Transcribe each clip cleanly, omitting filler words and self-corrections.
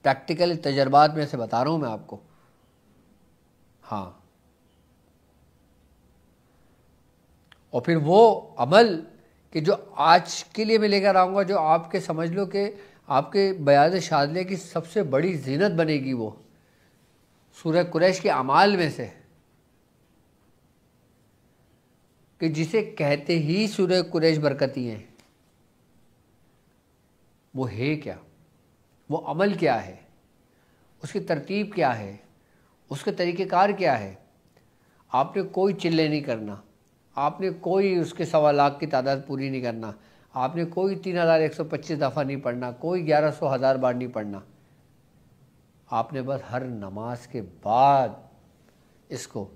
Practical تجربات میں سے بتا رہا ہوں میں آپ کو. ہاں، اور پھر وہ عمل کہ جو آج کے لیے میں لے کر آؤں گا، جو آپ کے سمجھ لو کہ آپ کے بیاض شاذلیہ کی سب سے بڑی زینت بنے گی، وہ سورہ قریش کے اعمال میں سے، کہ جسے کہتے ہی سورہ قریش برکتی ہیں. وہ ہے کیا؟ وہ عمل کیا ہے؟ اس کی ترتیب کیا ہے؟ اس کے طریقہ کار کیا ہے؟ آپ نے کوئی چلے نہیں کرنا، آپ نے کوئی اس کے 1.25 لاکھ کی تعداد پوری نہیں کرنا، آپ نے کوئی 3125 دفعہ نہیں پڑھنا، کوئی 1100 بار نہیں پڑھنا. آپ نے بس ہر نماز کے بعد اس کو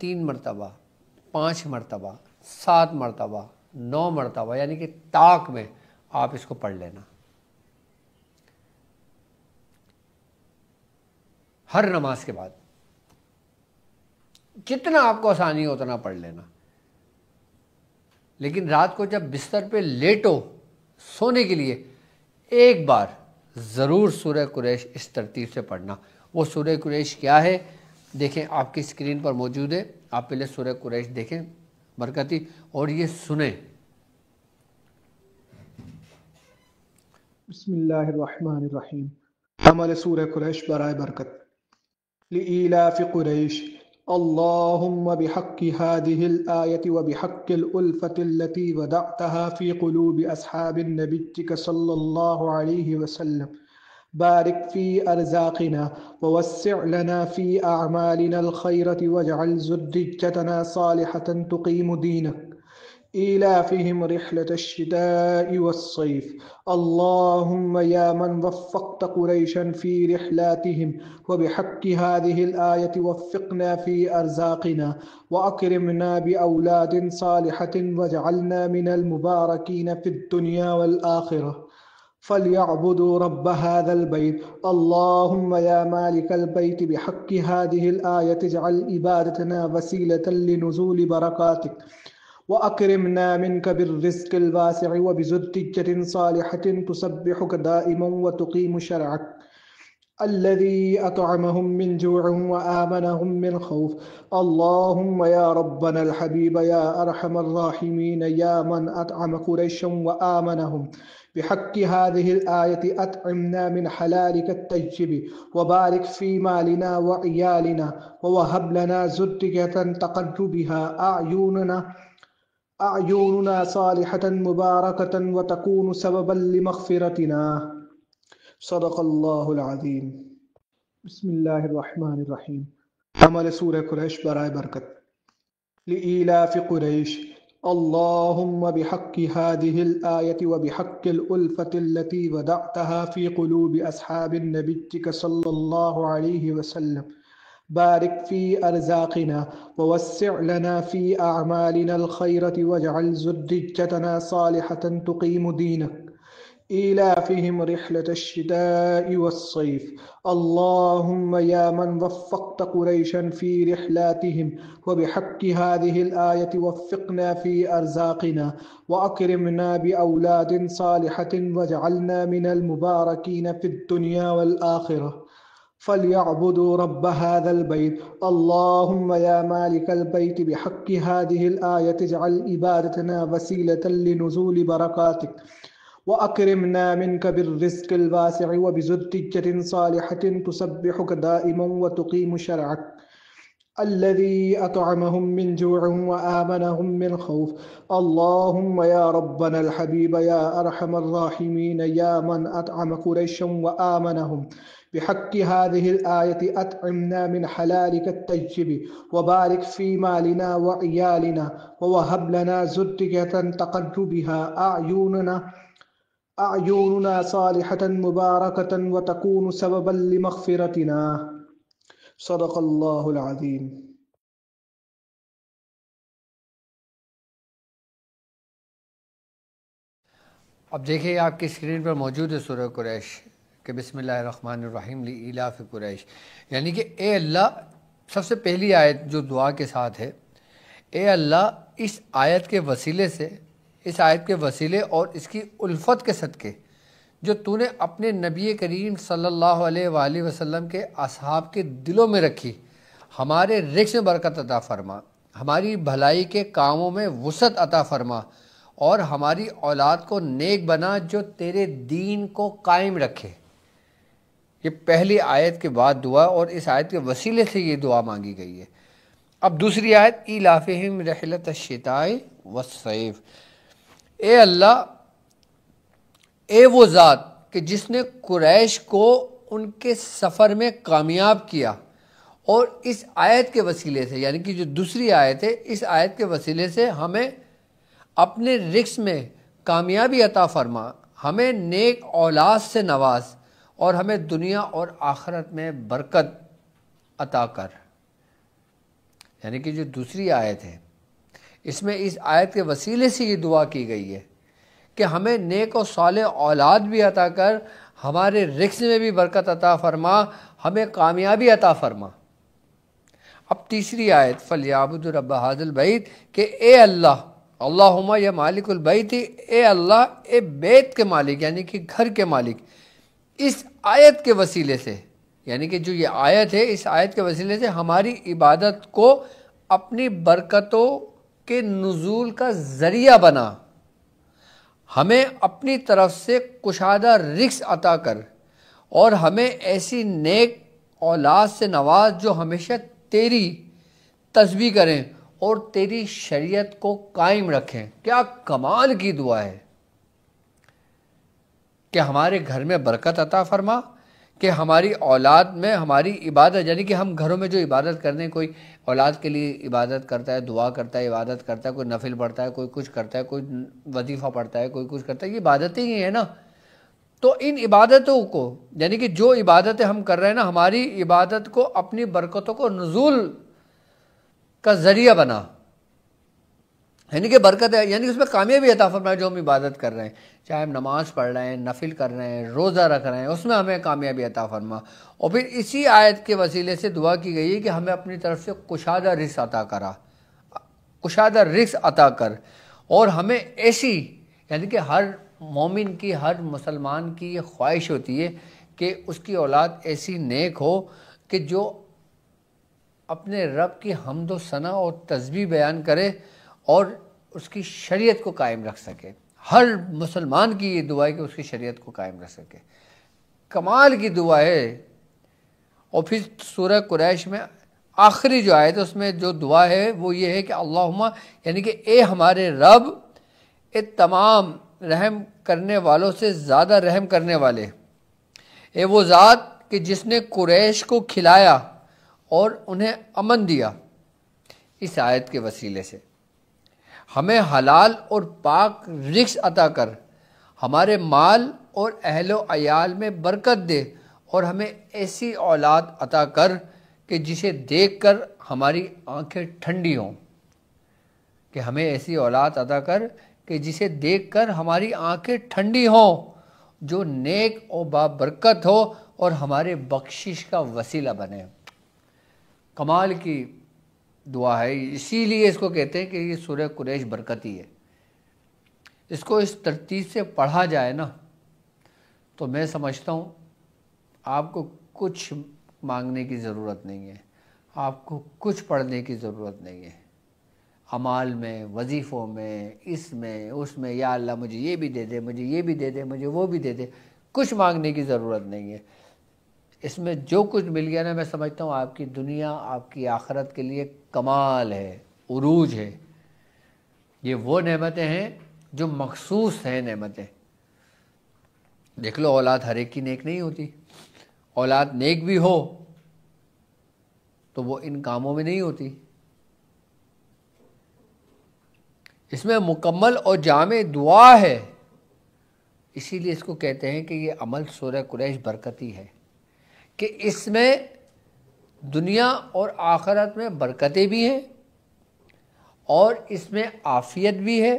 3 مرتبہ، 5 مرتبہ، 7 مرتبہ، 9 مرتبہ، یعنی کہ طاق میں آپ اس کو پڑھ لینا. ہر نماز کے بعد جتنا آپ کو آسانی ہو اتنا پڑھ لینا. لیکن رات کو جب بستر پہ لیٹو سونے کے لیے، ایک بار ضرور سورہ قریش اس ترتیب سے پڑھنا. وہ سورہ قریش کیا ہے دیکھیں، آپ کی اسکرین پر موجود ہے. آپ پہلے سورہ قریش دیکھیں برکتی، اور یہ سنیں. بسم اللہ الرحمن الرحیم. عمل سورہ قریش برائے برکت. لإيلاف قریش اللهم بحق هذه الآية وبحق الألفة التي ودعتها في قلوب أصحاب نبيك صلى الله عليه وسلم بارك في أرزاقنا ووسع لنا في أعمالنا الخيرة واجعل ذريتنا صالحة تقيم دينك. إيلافهم رحلة الشتاء والصيف اللهم يا من وفقت قريشا في رحلاتهم وبحق هذه الآية وفقنا في أرزاقنا وأكرمنا بأولاد صالحة واجعلنا من المباركين في الدنيا والآخرة. فليعبدوا رب هذا البيت اللهم يا مالك البيت بحق هذه الآية اجعل عبادتنا وسيلة لنزول بركاتك وأكرمنا منك بالرزق الواسع وبذرية صالحة تسبحك دائما وتقيم شرعك. الذي أطعمهم من جوع وآمنهم من خوف اللهم يا ربنا الحبيب يا أرحم الراحمين يا من أطعم قريشا وآمنهم بحق هذه الآية أطعمنا من حلالك الطيب وبارك في مالنا وعيالنا ووهب لنا ذرية تقر بها أعيننا صالحة مباركة وتكون سببا لمغفرتنا. صدق اللہ العظیم. بسم اللہ الرحمن الرحیم. عمل سورہ قریش برائے برکت. لإيلاف قریش اللهم بحق هذه الآية وبحق الألفة التي ودعتها في قلوب أصحاب نبيك صلى الله عليه وسلم بارك في أرزاقنا ووسع لنا في أعمالنا الخيرة واجعل ذريتنا صالحة تقيم دينك. إيلافهم رحلة الشتاء والصيف اللهم يا من وفقت قريشا في رحلاتهم وبحق هذه الآية وفقنا في أرزاقنا وأكرمنا بأولاد صالحة واجعلنا من المباركين في الدنيا والآخرة. فليعبدوا رب هذا البيت اللهم يا مالك البيت بحق هذه الآية اجعل عبادتنا وسيلة لنزول بركاتك وأكرمنا منك بالرزق الواسع وبذرية صالحة تسبحك دائما وتقيم شرعك. الذي أطعمهم من جوع وآمنهم من خوف اللهم يا ربنا الحبيب يا أرحم الراحمين يا من أطعم قريشا وآمنهم بحق هذه الآية أطعمنا من حلالك الطيب وبارك في مالنا وعيالنا ووهب لنا ذرية تقر بها أعيننا صالحة مباركة وتكون سببا لمغفرتنا. صدق اللہ العظیم. اب دیکھیں آپ کی اسکرین پر موجود ہے سورہ قریش کہ بسم اللہ الرحمن الرحیم لإیلاف قریش، یعنی کہ اے اللہ، سب سے پہلی آیت جو دعا کے ساتھ ہے، اے اللہ اس آیت کے وسیلے سے، اس آیت کے وسیلے اور اس کی الفت کے صدقے جو تو نے اپنے نبی کریم صلی اللہ علیہ وآلہ وسلم کے اصحاب کے دلوں میں رکھی، ہمارے رزق میں برکت عطا فرما، ہماری بھلائی کے کاموں میں وسعت عطا فرما، اور ہماری اولاد کو نیک بنا جو تیرے دین کو قائم رکھے۔ یہ پہلی آیت کے بعد دعا، اور اس آیت کے وسیلے سے یہ دعا مانگی گئی ہے۔ اب دوسری آیت، ایلافہم رحلۃ الشتاء والصیف، اے اللہ، اے وہ ذات کہ جس نے قریش کو ان کے سفر میں کامیاب کیا، اور اس آیت کے وسیلے سے، یعنی کہ جو دوسری آیت ہے، اس آیت کے وسیلے سے ہمیں اپنے رزق میں کامیابی عطا فرما، ہمیں نیک اولاد سے نواز، اور ہمیں دنیا اور آخرت میں برکت عطا کر۔ یعنی کہ جو دوسری آیت ہے، اس میں اس آیت کے وسیلے سے یہ دعا کی گئی ہے کہ ہمیں نیک و صالح اولاد بھی عطا کر، ہمارے رزق میں بھی برکت عطا فرما، ہمیں کامیابی عطا فرما۔ اب تیسری آیت، فَلْيَعْبُدُوا رَبَّ هَٰذَا الْبَيْتِ، کہ اے اللہ، اللہم یا مالک البیت، اے اللہ، اے بیت کے مالک، یعنی کہ گھر کے مالک، اس آیت کے وسیلے سے، یعنی کہ جو یہ آیت ہے، اس آیت کے وسیلے سے ہماری عبادت کو اپنی برکتوں کے نزول کا ذریعہ بنا، ہمیں اپنی طرف سے کشادہ رزق عطا کر، اور ہمیں ایسی نیک اولاد سے نواز جو ہمیشہ تیری تسبیح کریں اور تیری شریعت کو قائم رکھیں۔ کیا کمال کی دعا ہے کہ ہمارے گھر میں برکت عطا فرما، کہ ہماری اولاد میں ہماری عبادت، یعنی کہ ہم گھروں میں جو عبادت کرتے ہیں، کوئی اولاد کے لیے عبادت کرتا ہے، دعا کرتا ہے، عبادت کرتا ہے، کوئی نفل پڑھتا ہے، کوئی کچھ کرتا ہے، کوئی وظیفہ پڑھتا ہے، کوئی کچھ کرتا ہے، یہ عبادتیں ہی ہیں نا۔ تو ان عبادتوں کو، یعنی کہ جو عبادتیں ہم کر رہے ہیں نا، ہماری عبادت کو اپنی برکتوں کو نزول کا ذریعہ بنا، یعنی کہ برکت ہے، یعنی اس میں کامیابی عطا فرمائے جو ہم عبادت کر رہے ہیں، چاہے ہم نماز پڑھ رہے ہیں، نفل کر رہے ہیں، روزہ رکھ رہے ہیں، اس میں ہمیں کامیابی عطا فرما۔ اور پھر اسی آیت کے وسیلے سے دعا کی گئی ہے کہ ہمیں اپنی طرف سے کشادہ رزق عطا کرا، کشادہ رزق عطا کر، اور ہمیں ایسی، یعنی کہ ہر مومن کی، ہر مسلمان کی یہ خواہش ہوتی ہے کہ اس کی اولاد ایسی نیک ہو کہ جو اپنے رب کی حمد و ثنا اور تسبیح بیان کرے اور اس کی شریعت کو قائم رکھ سکے۔ ہر مسلمان کی یہ دعا ہے کہ اس کی شریعت کو قائم رکھ سکے۔ کمال کی دعا ہے۔ اور پھر سورہ قریش میں آخری جو آیت ہے، اس میں جو دعا ہے وہ یہ ہے کہ اللہم، یعنی کہ اے ہمارے رب، اے تمام رحم کرنے والوں سے زیادہ رحم کرنے والے، اے وہ ذات کہ جس نے قریش کو کھلایا اور انہیں امن دیا، اس آیت کے وسیلے سے ہمیں حلال اور پاک رزق عطا کر، ہمارے مال اور اہل و عیال میں برکت دے، اور ہمیں ایسی اولاد عطا کر کہ جسے دیکھ کر ہماری آنکھیں ٹھنڈی ہوں، کہ ہمیں ایسی اولاد عطا کر کہ جسے دیکھ کر ہماری آنکھیں ٹھنڈی ہوں، جو نیک و بابرکت ہو اور ہمارے بخشش کا وسیلہ بنے۔ کمال کی دعا ہے، اسی لیے اس کو کہتے ہیں کہ یہ سورہ قریش برکتی ہے۔ اس کو اس ترتیب سے پڑھا جائے نا تو میں سمجھتا ہوں آپ کو کچھ مانگنے کی ضرورت نہیں ہے، آپ کو کچھ پڑھنے کی ضرورت نہیں ہے، اعمال میں، وظیفوں میں، اس میں، یا اللہ مجھے یہ بھی دے دے، مجھے یہ بھی دے دے، مجھے وہ بھی دے دے، کچھ مانگنے کی ضرورت نہیں ہے۔ اس میں جو کچھ مل گیا نا، میں سمجھتا ہوں آپ کی دنیا، آپ کی آخرت کے لیے کمال ہے، عروج ہے۔ یہ وہ نعمتیں ہیں جو مخصوص ہیں نعمتیں۔ دیکھ لو، اولاد ہر ایک کی نیک نہیں ہوتی، اولاد نیک بھی ہو تو وہ ان کاموں میں نہیں ہوتی۔ اس میں مکمل اور جامع دعا ہے، اسی لیے اس کو کہتے ہیں کہ یہ عمل سورہ قریش برکتی ہے، کہ اس میں دنیا اور آخرت میں برکتیں بھی ہیں، اور اس میں عافیت بھی ہے،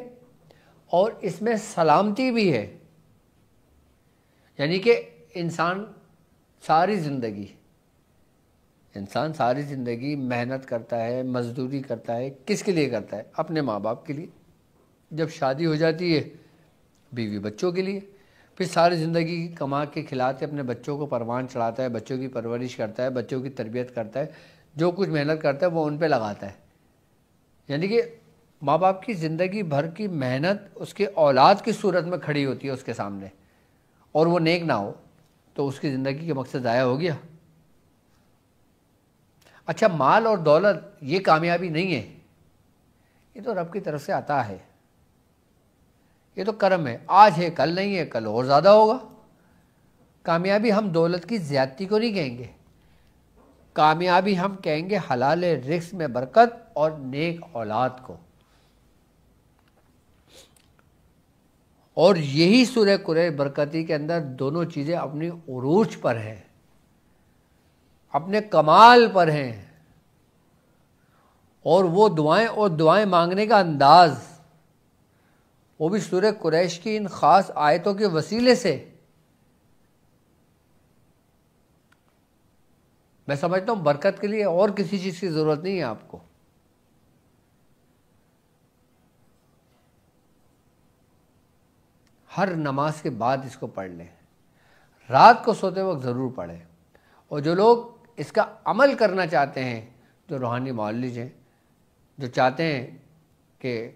اور اس میں سلامتی بھی ہے۔ یعنی کہ انسان ساری زندگی محنت کرتا ہے، مزدوری کرتا ہے، کس کے لیے کرتا ہے؟ اپنے ماں باپ کے لیے۔ جب شادی ہو جاتی ہے، بیوی بچوں کے لیے، پھر ساری زندگی کما کے کھلاتے اپنے بچوں کو پروان چڑھاتا ہے، بچوں کی پرورش کرتا ہے، بچوں کی تربیت کرتا ہے، جو کچھ محنت کرتا ہے وہ ان پہ لگاتا ہے. یعنی کہ ماں باپ کی زندگی بھر کی محنت اس کے اولاد کی صورت میں کھڑی ہوتی ہے اس کے سامنے، اور وہ نیک نہ ہو تو اس کی زندگی کا مقصد ضائع ہو گیا. اچھا، مال اور دولت یہ کامیابی نہیں ہے، یہ تو رب کی طرف سے عطا ہے، یہ تو کرم ہے. آج ہے کل نہیں ہے، کل اور زیادہ ہوگا. کامیابی ہم دولت کی زیادتی کو نہیں کہیں گے، کامیابی ہم کہیں گے حلال رزق میں برکت اور نیک اولاد کو. اور یہی سورہ قریش برکتی کے اندر دونوں چیزیں اپنی عروج پر ہیں، اپنے کمال پر ہیں. اور وہ دعائیں مانگنے کا انداز، وہ بھی سورہ قریش کی ان خاص آیتوں کے وسیلے سے. میں سمجھتا ہوں برکت کے لیے اور کسی چیز کی ضرورت نہیں ہے آپ کو. ہر نماز کے بعد اس کو پڑھ لیں، رات کو سوتے وقت ضرور پڑھیں. اور جو لوگ اس کا عمل کرنا چاہتے ہیں، جو روحانی معالج ہیں، جو چاہتے ہیں کہ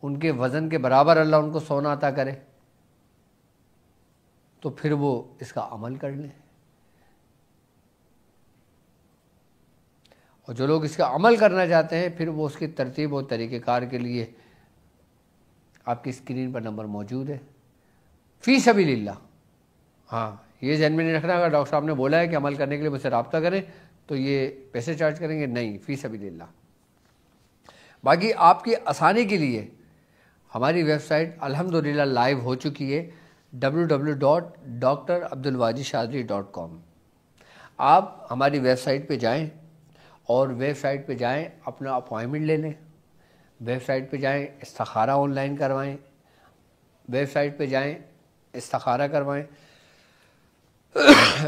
ان کے وزن کے برابر اللہ ان کو سونا عطا کرے، تو پھر وہ اس کا عمل کر لیں. اور جو لوگ اس کا عمل کرنا چاہتے ہیں، پھر وہ اس کی ترتیب اور طریقہ کار کے لیے آپ کی اسکرین پر نمبر موجود ہے. فی سبیل اللہ. ہاں، یہ ذہن میں نہیں رکھنا اگر ڈاکٹر صاحب نے بولا ہے کہ عمل کرنے کے لیے مجھ سے رابطہ کریں تو یہ پیسے چارج کریں گے، نہیں، فی سبیل اللہ. باقی آپ کی آسانی کے لیے ہماری ویب سائٹ الحمدللہ لائیو ہو چکی ہے، www.drabdulwajidshadri.com. آپ ہماری ویب سائٹ پہ جائیں اور ویب سائٹ پہ جائیں اپنا اپوائنٹمنٹ لے لیں، ویب سائٹ پہ جائیں استخارہ آن لائن کروائیں، ویب سائٹ پہ جائیں استخارہ کروائیں،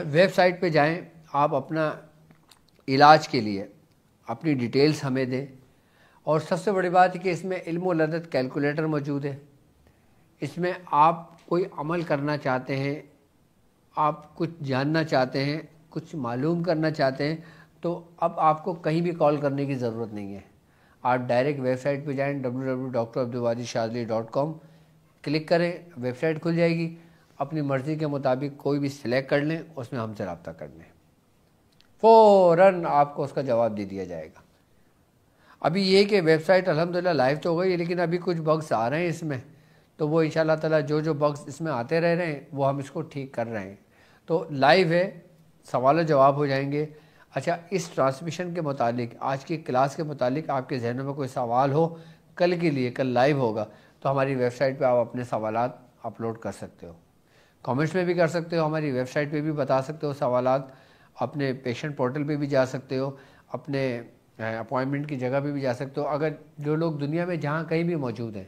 ویب سائٹ پہ جائیں آپ اپنا علاج کے لیے اپنی ڈیٹیلز ہمیں دیں. اور سب سے بڑی بات ہے کہ اس میں علم و لدت کیلکولیٹر موجود ہے. اس میں آپ کوئی عمل کرنا چاہتے ہیں، آپ کچھ جاننا چاہتے ہیں، کچھ معلوم کرنا چاہتے ہیں، تو اب آپ کو کہیں بھی کال کرنے کی ضرورت نہیں ہے. آپ ڈائریکٹ ویب سائٹ پہ جائیں www.drabdulwajidshadri.com، کلک کریں، ویب سائٹ کھل جائے گی. اپنی مرضی کے مطابق کوئی بھی سلیکٹ کر لیں، اس میں ہم سے رابطہ کر لیں، فوراً آپ کو اس کا جواب دے دیا جائے گا. ابھی یہ کہ ویب سائٹ الحمدللہ لائیو تو ہو گئی، لیکن ابھی کچھ بگس آ رہے ہیں اس میں، تو وہ انشاءاللہ تعالیٰ جو بگس اس میں آتے رہ رہے ہیں وہ ہم اس کو ٹھیک کر رہے ہیں. تو لائیو ہے، سوال و جواب ہو جائیں گے. اچھا، اس ٹرانسمیشن کے متعلق، آج کی کلاس کے متعلق آپ کے ذہنوں میں کوئی سوال ہو کل کے لیے، کل لائیو ہوگا تو ہماری ویب سائٹ پہ آپ اپنے سوالات اپلوڈ کر سکتے ہو، کامنٹس میں بھی کر سکتے ہو، ہماری ویب سائٹ پہ بھی بتا سکتے ہو سوالات، اپنے پیشنٹ پورٹل پہ بھی جا سکتے ہو، اپنے اپوائنٹمنٹ کی جگہ پہ بھی جا سکتے ہو. اگر جو لوگ دنیا میں جہاں کہیں بھی موجود ہیں،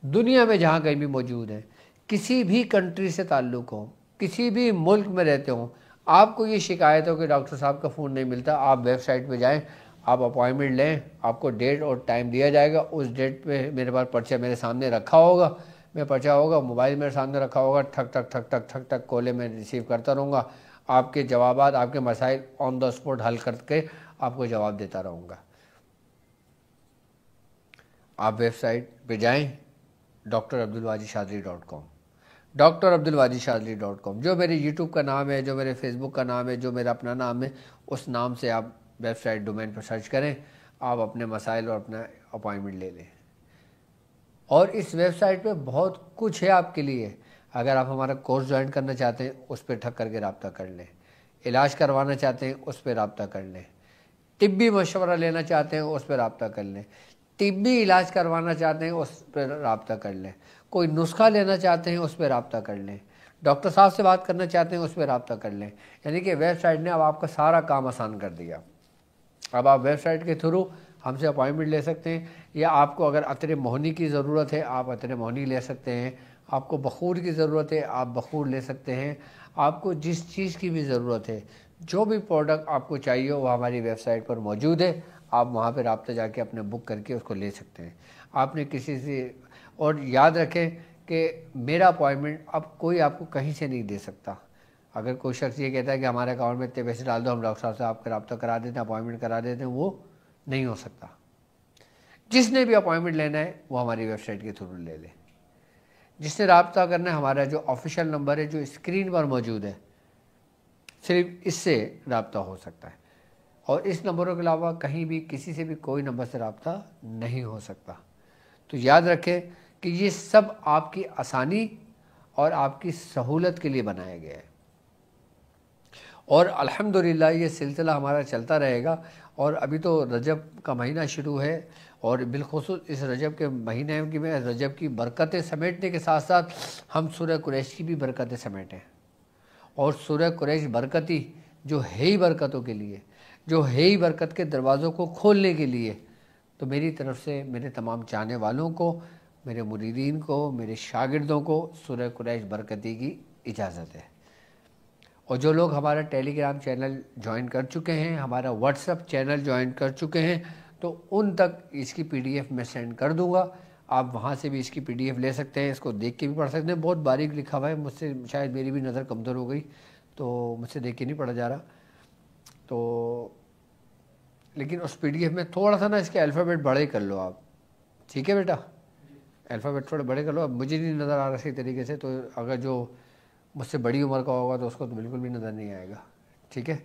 دنیا میں جہاں کہیں بھی موجود ہیں، کسی بھی کنٹری سے تعلق ہو، کسی بھی ملک میں رہتے ہوں، آپ کو یہ شکایت ہو کہ ڈاکٹر صاحب کا فون نہیں ملتا، آپ ویب سائٹ پہ جائیں، آپ اپوائنٹمنٹ لیں، آپ کو ڈیٹ اور ٹائم دیا جائے گا. اس ڈیٹ پہ میرے پاس پرچہ میرے سامنے رکھا ہوگا، میں پرچہ ہوگا، موبائل میرے سامنے رکھا ہوگا، ٹھک ٹھک ٹھک ٹھک ٹھک ٹھک کالیں میں ریسیو کرتا رہوں گا، آپ کے جوابات، آپ کے مسائل آن دا اسپاٹ حل کر کے آپ کو جواب دیتا رہوں گا. آپ ویب سائٹ پہ جائیں drabdulwajidshadri.com، drabdulwajidshadri.com، جو میرے یوٹیوب کا نام ہے، جو میرے فیس بک کا نام ہے، جو میرا اپنا نام ہے، اس نام سے آپ ویب سائٹ ڈومین پر سرچ کریں، آپ اپنے مسائل اور اپنا اپوائنٹمنٹ لے لیں. اور اس ویب سائٹ پہ بہت کچھ ہے آپ کے لیے. اگر آپ ہمارا کورس جوائن کرنا چاہتے ہیں اس پہ ٹھک کر کے رابطہ کر لیں، علاج کروانا چاہتے ہیں اس پہ رابطہ کر لیں، طبی مشورہ لینا چاہتے ہیں اس پہ رابطہ کر لیں، طبی علاج کروانا چاہتے ہیں اس پہ رابطہ کر لیں، کوئی نسخہ لینا چاہتے ہیں اس پہ رابطہ کر لیں، ڈاکٹر صاحب سے بات کرنا چاہتے ہیں اس پہ رابطہ کر لیں. یعنی کہ ویب سائٹ نے اب آپ کا سارا کام آسان کر دیا. اب آپ ویب سائٹ کے تھرو ہم سے اپوائنٹمنٹ لے سکتے ہیں، یا آپ کو اگر عطر موہنی کی ضرورت ہے آپ عطر موہنی لے سکتے ہیں، آپ کو بخور کی ضرورت ہے آپ بخور لے سکتے ہیں، آپ کو جس چیز کی بھی ضرورت ہے، جو بھی پروڈکٹ آپ کو چاہیے وہ ہماری ویب سائٹ پر موجود ہے. آپ وہاں پہ رابطہ جا کے اپنے بک کر کے اس کو لے سکتے ہیں. آپ نے کسی سے، اور یاد رکھیں کہ میرا اپوائنٹمنٹ اب کوئی آپ کو کہیں سے نہیں دے سکتا۔ اگر کوئی شخص یہ کہتا ہے کہ ہمارے اکاؤنٹ میں اتنے پیسے ڈال دو، ہم ڈاکٹر صاحب سے آپ کا رابطہ کرا دیتے ہیں، اپوائنٹمنٹ کرا دیتے ہیں، وہ نہیں ہو سکتا۔ جس نے بھی اپوائنٹمنٹ لینا ہے وہ ہماری ویب سائٹ کے تھرو لے لے۔ جس نے رابطہ کرنا ہے، ہمارا جو آفیشیل نمبر ہے جو اسکرین پر موجود ہے، صرف اس سے رابطہ ہو سکتا ہے، اور اس نمبروں کے علاوہ کہیں بھی کسی سے بھی کوئی نمبر سے رابطہ نہیں ہو سکتا۔ تو یاد رکھیں کہ یہ سب آپ کی آسانی اور آپ کی سہولت کے لیے بنایا گیا ہے، اور الحمدللہ یہ سلسلہ ہمارا چلتا رہے گا۔ اور ابھی تو رجب کا مہینہ شروع ہے، اور بالخصوص اس رجب کے مہینے کی میں رجب کی برکتیں سمیٹنے کے ساتھ ساتھ ہم سورہ قریش کی بھی برکتیں سمیٹیں، اور سورہ قریش برکتی جو ہے ہی برکتوں کے لیے، جو ہے ہی برکت کے دروازوں کو کھولنے کے لیے۔ تو میری طرف سے میرے تمام چاہنے والوں کو، میرے مریدین کو، میرے شاگردوں کو سورہ قریش برکتی کی اجازت ہے۔ اور جو لوگ ہمارا ٹیلی گرام چینل جوائن کر چکے ہیں، ہمارا واٹس ایپ چینل جوائن کر چکے ہیں، تو ان تک اس کی پی ڈی ایف میں سینڈ کر دوں گا۔ آپ وہاں سے بھی اس کی پی ڈی ایف لے سکتے ہیں، اس کو دیکھ کے بھی پڑھ سکتے ہیں۔ بہت باریک لکھا ہوا ہے، مجھ سے شاید میری بھی نظر کمزور ہو گئی تو مجھ سے دیکھ کے نہیں پڑھا جا رہا، تو لیکن اس پی ڈی ایف میں تھوڑا سا نا اس کے الفابیٹ بڑے کر لو آپ، ٹھیک ہے بیٹا؟ الفابیٹ تھوڑے بڑے کر لو۔ اب مجھے نہیں نظر آ رہا صحیح طریقے سے، تو اگر جو مجھ سے بڑی عمر کا ہوگا تو اس کو تو بالکل بھی نظر نہیں آئے گا، ٹھیک ہے؟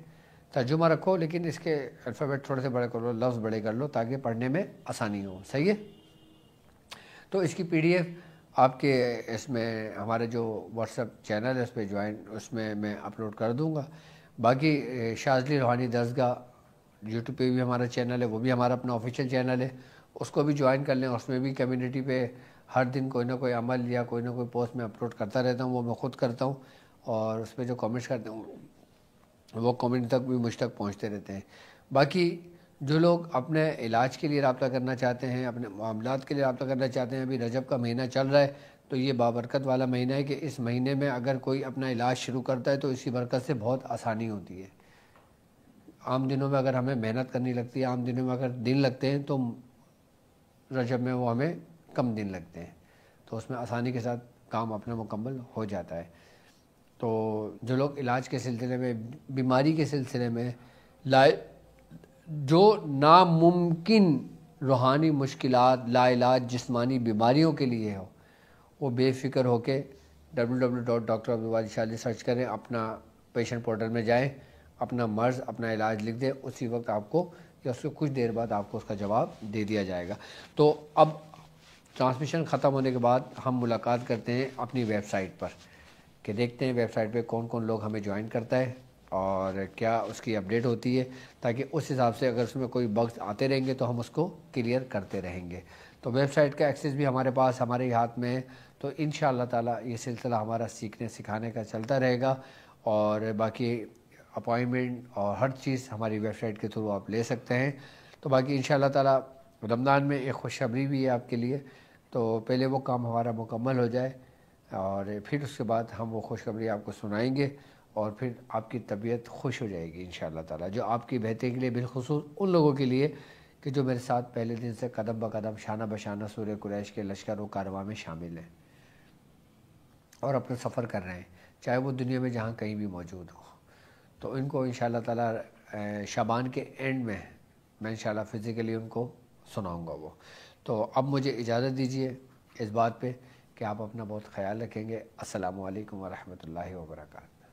ترجمہ رکھو، لیکن اس کے الفابیٹ تھوڑے سے بڑے کر لو، لفظ بڑے کر لو تاکہ پڑھنے میں آسانی ہو، صحیح ہے؟ تو اس کی پی ڈی ایف آپ کے اس میں ہمارے جو واٹس ایپ چینل ہے اس پہ جوائن، اس میں اپلوڈ کر دوں گا۔ باقی شاذلی روحانی درسگاہ یوٹیوب پہ بھی ہمارا چینل ہے، وہ بھی ہمارا اپنا آفیشیل چینل ہے، اس کو بھی جوائن کر لیں۔ اس میں بھی کمیونٹی پہ ہر دن کوئی نہ کوئی عمل یا کوئی نہ کوئی پوسٹ میں اپلوڈ کرتا رہتا ہوں، وہ میں خود کرتا ہوں، اور اس پہ جو کامنٹس کرتے ہوں وہ کامنٹ تک بھی مجھ تک پہنچتے رہتے ہیں۔ باقی جو لوگ اپنے علاج کے لیے رابطہ کرنا چاہتے ہیں، اپنے معاملات کے لیے رابطہ کرنا چاہتے ہیں، ابھی رجب کا مہینہ چل رہا ہے تو یہ بابرکت والا مہینہ ہے کہ اس مہینے میں اگر کوئی اپنا علاج شروع کرتا ہے تو اسی برکت سے بہت آسانی ہوتی ہے۔ عام دنوں میں اگر ہمیں محنت کرنی لگتی ہے، عام دنوں میں اگر دن لگتے ہیں، تو رجب میں وہ ہمیں کم دن لگتے ہیں، تو اس میں آسانی کے ساتھ کام اپنا مکمل ہو جاتا ہے۔ تو جو لوگ علاج کے سلسلے میں، بیماری کے سلسلے میں جو ناممکن روحانی مشکلات، لا علاج جسمانی بیماریوں کے لیے ہو، وہ بے فکر ہو کے www.drabdulwali سرچ کریں، اپنا پیشنٹ پورٹل میں جائیں، اپنا مرض، اپنا علاج لکھ دیں، اسی وقت آپ کو یا اس سے کچھ دیر بعد آپ کو اس کا جواب دے دیا جائے گا۔ تو اب ٹرانسمیشن ختم ہونے کے بعد ہم ملاقات کرتے ہیں اپنی ویب سائٹ پر، کہ دیکھتے ہیں ویب سائٹ پہ کون کون لوگ ہمیں جوائن کرتا ہے اور کیا اس کی اپڈیٹ ہوتی ہے، تاکہ اس حساب سے اگر اس میں کوئی بگس آتے رہیں گے تو ہم اس کو کلیئر کرتے رہیں گے۔ تو ویب سائٹ کا ایکسیس بھی ہمارے پاس، ہمارے ہاتھ میں ہے، تو انشاءاللہ تعالیٰ یہ سلسلہ ہمارا سیکھنے سکھانے کا چلتا رہے گا، اور باقی اپوائنٹمنٹ اور ہر چیز ہماری ویب سائٹ کے تھرو آپ لے سکتے ہیں۔ تو باقی انشاءاللہ تعالیٰ رمضان میں ایک خوشخبری بھی ہے آپ کے لیے، تو پہلے وہ کام ہمارا مکمل ہو جائے، اور پھر اس کے بعد ہم وہ خوشخبری آپ کو سنائیں گے، اور پھر آپ کی طبیعت خوش ہو جائے گی انشاءاللہ تعالیٰ، جو آپ کی بہتری کے لیے، بالخصوص ان لوگوں کے لیے کہ جو میرے ساتھ پہلے دن سے قدم بقدم، شانہ بشانہ سورہ قریش کے لشکر و کارواں میں شامل ہیں اور اپنا سفر کر رہے ہیں، چاہے وہ دنیا میں جہاں کہیں بھی موجود ہوں۔ تو ان کو انشاءاللہ تعالیٰ شعبان کے اینڈ میں میں انشاءاللہ فزیکلی ان کو سناؤں گا وہ۔ تو اب مجھے اجازت دیجیے اس بات پہ کہ آپ اپنا بہت خیال رکھیں گے۔ السلام علیکم ورحمۃ اللہ وبرکاتہ۔